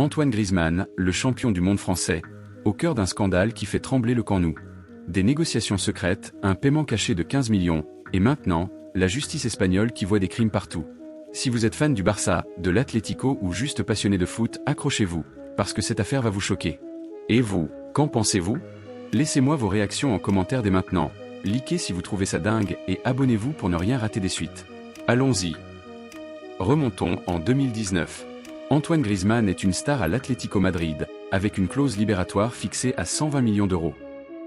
Antoine Griezmann, le champion du monde français, au cœur d'un scandale qui fait trembler le Camp Nou. Des négociations secrètes, un paiement caché de 15 millions, et maintenant, la justice espagnole qui voit des crimes partout. Si vous êtes fan du Barça, de l'Atlético ou juste passionné de foot, accrochez-vous, parce que cette affaire va vous choquer. Et vous, qu'en pensez-vous? Laissez-moi vos réactions en commentaire dès maintenant, likez si vous trouvez ça dingue et abonnez-vous pour ne rien rater des suites. Allons-y. Remontons en 2019. Antoine Griezmann est une star à l'Atlético Madrid, avec une clause libératoire fixée à 120 millions d'euros.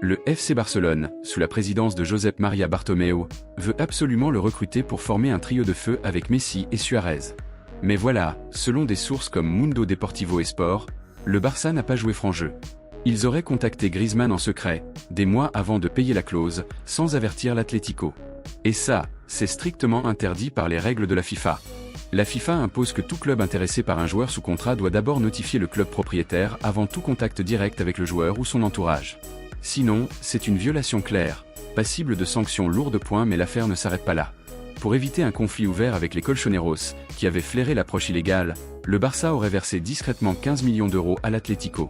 Le FC Barcelone, sous la présidence de Josep Maria Bartomeu, veut absolument le recruter pour former un trio de feu avec Messi et Suarez. Mais voilà, selon des sources comme Mundo Deportivo et Sport, le Barça n'a pas joué franc jeu. Ils auraient contacté Griezmann en secret, des mois avant de payer la clause, sans avertir l'Atlético. Et ça, c'est strictement interdit par les règles de la FIFA. La FIFA impose que tout club intéressé par un joueur sous contrat doit d'abord notifier le club propriétaire avant tout contact direct avec le joueur ou son entourage. Sinon, c'est une violation claire, passible de sanctions lourdes. Mais l'affaire ne s'arrête pas là. Pour éviter un conflit ouvert avec les Colchoneros, qui avaient flairé l'approche illégale, le Barça aurait versé discrètement 15 millions d'euros à l'Atlético.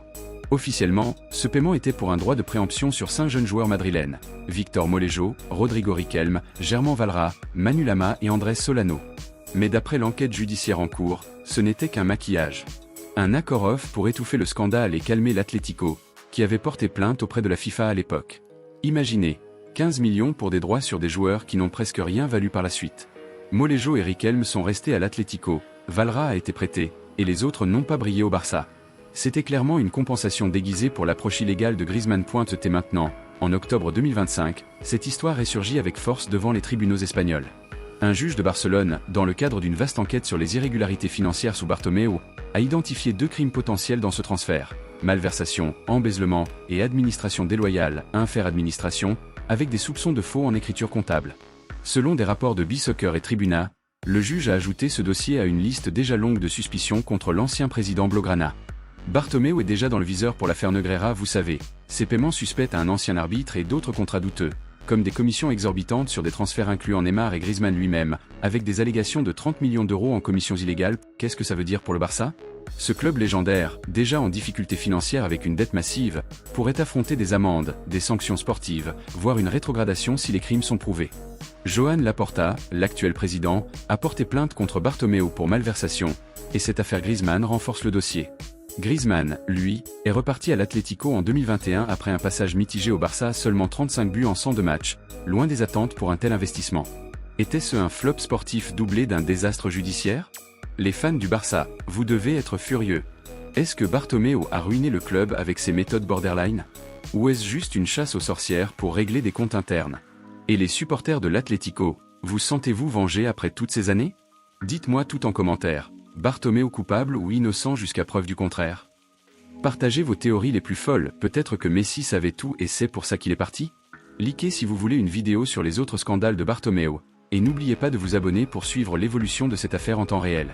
Officiellement, ce paiement était pour un droit de préemption sur 5 jeunes joueurs madrilènes, Victor Molejo, Rodrigo Riquelme, Germán Valra, Manu Lama et Andrés Solano. Mais d'après l'enquête judiciaire en cours, ce n'était qu'un maquillage. Un accord off pour étouffer le scandale et calmer l'Atlético, qui avait porté plainte auprès de la FIFA à l'époque. Imaginez, 15 millions pour des droits sur des joueurs qui n'ont presque rien valu par la suite. Molejo et Riquelme sont restés à l'Atlético, Valra a été prêté, et les autres n'ont pas brillé au Barça. C'était clairement une compensation déguisée pour l'approche illégale de Griezmann. Et maintenant, en octobre 2025, cette histoire ressurgit avec force devant les tribunaux espagnols. Un juge de Barcelone, dans le cadre d'une vaste enquête sur les irrégularités financières sous Bartomeu, a identifié 2 crimes potentiels dans ce transfert: malversation, embezzlement et administration déloyale, unfair administration, avec des soupçons de faux en écriture comptable. Selon des rapports de B-Soccer et Tribuna, le juge a ajouté ce dossier à une liste déjà longue de suspicions contre l'ancien président Blaugrana. Bartomeu est déjà dans le viseur pour l'affaire Negreira, vous savez, ces paiements suspects à un ancien arbitre et d'autres contrats douteux, comme des commissions exorbitantes sur des transferts incluant Neymar et Griezmann lui-même, avec des allégations de 30 millions d'euros en commissions illégales. Qu'est-ce que ça veut dire pour le Barça? Ce club légendaire, déjà en difficulté financière avec une dette massive, pourrait affronter des amendes, des sanctions sportives, voire une rétrogradation si les crimes sont prouvés. Joan Laporta, l'actuel président, a porté plainte contre Bartomeu pour malversation, et cette affaire Griezmann renforce le dossier. Griezmann, lui, est reparti à l'Atlético en 2021 après un passage mitigé au Barça, seulement 35 buts en 102 matchs, loin des attentes pour un tel investissement. Était-ce un flop sportif doublé d'un désastre judiciaire? Les fans du Barça, vous devez être furieux. Est-ce que Bartomeu a ruiné le club avec ses méthodes borderline? Ou est-ce juste une chasse aux sorcières pour régler des comptes internes? Et les supporters de l'Atlético, vous sentez-vous vengés après toutes ces années? Dites-moi tout en commentaire. Bartomeu coupable ou innocent jusqu'à preuve du contraire? Partagez vos théories les plus folles. Peut-être que Messi savait tout et c'est pour ça qu'il est parti? Likez si vous voulez une vidéo sur les autres scandales de Bartomeu, et n'oubliez pas de vous abonner pour suivre l'évolution de cette affaire en temps réel.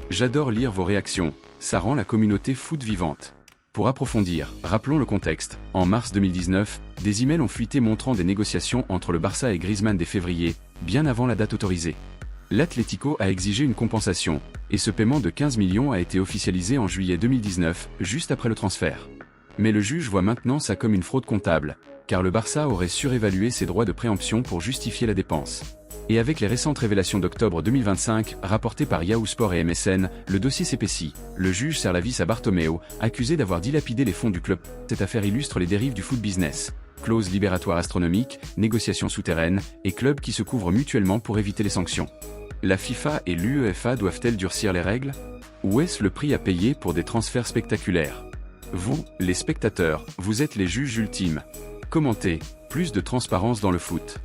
J'adore lire vos réactions, ça rend la communauté foot vivante. Pour approfondir, rappelons le contexte. En mars 2019, des emails ont fuité montrant des négociations entre le Barça et Griezmann dès février, bien avant la date autorisée. L'Atlético a exigé une compensation, et ce paiement de 15 millions a été officialisé en juillet 2019, juste après le transfert. Mais le juge voit maintenant ça comme une fraude comptable, car le Barça aurait surévalué ses droits de préemption pour justifier la dépense. Et avec les récentes révélations d'octobre 2025, rapportées par Yahoo Sport et MSN, le dossier s'épaissit. Le juge serre la vis à Bartomeu, accusé d'avoir dilapidé les fonds du club. Cette affaire illustre les dérives du foot business. Clauses libératoires astronomiques, négociations souterraines, et clubs qui se couvrent mutuellement pour éviter les sanctions. La FIFA et l'UEFA doivent-elles durcir les règles? Ou est-ce le prix à payer pour des transferts spectaculaires? Vous, les spectateurs, vous êtes les juges ultimes. Commentez, plus de transparence dans le foot.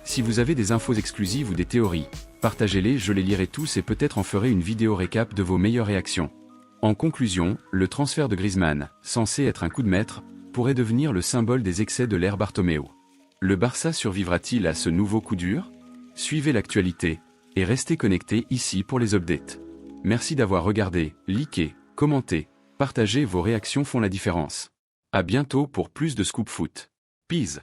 Si vous avez des infos exclusives ou des théories, partagez-les, je les lirai tous et peut-être en ferai une vidéo récap de vos meilleures réactions. En conclusion, le transfert de Griezmann, censé être un coup de maître, pourrait devenir le symbole des excès de l'ère Bartomeu. Le Barça survivra-t-il à ce nouveau coup dur? Suivez l'actualité, et restez connectés ici pour les updates. Merci d'avoir regardé, likez, commentez, partagez, vos réactions font la différence. À bientôt pour plus de Scoop Foot. Peace.